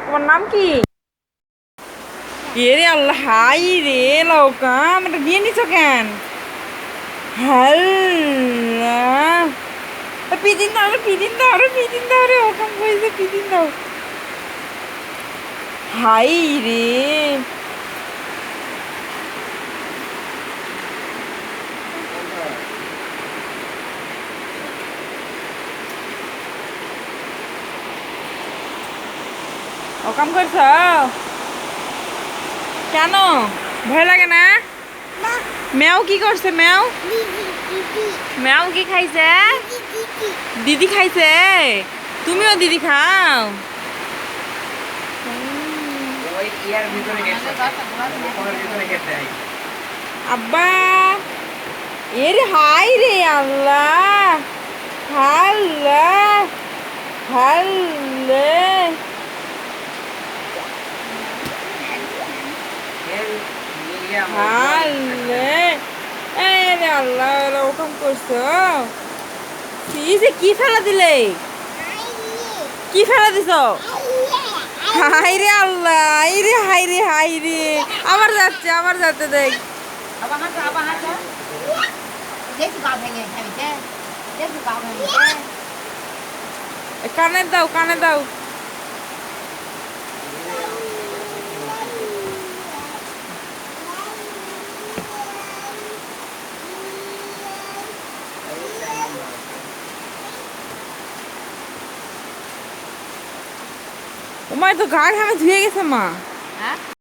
তোমার নাম কি? এরে আল্লাহ, হাই রে লৌকা, এটা দিয়ে নিছ কেন? হ্যাঁ, পিদিন দাও রে, পিদিন দাও রে, পিদিন দাও রে, ওখান কইছে পিদিন দাও। হাই রে, ওকাম করছ কেন? ভয় লাগে না? ম্যাও কি করছে? ম্যাও ম্যাও কি খাইছে? দিদি খাইছে? তুমিও দিদি খাও? আব্বা, এর হাই রে আল্লাহ, হাল্লা হাল্লে, হাল্লে, এরে আল্লাহ, ওরকম করছো? কি ফেলা দিলে? কি ফেলা দিছ? হাই রে আল্লাহ, হাই রে, হাই রে, হাই রে, আবার যাচ্ছে, আবার যাচ্ছে, দেখ। কানে দাও, কানে দাও। ওমায় তো গা ঘামে ধুয়ে গেছে মা।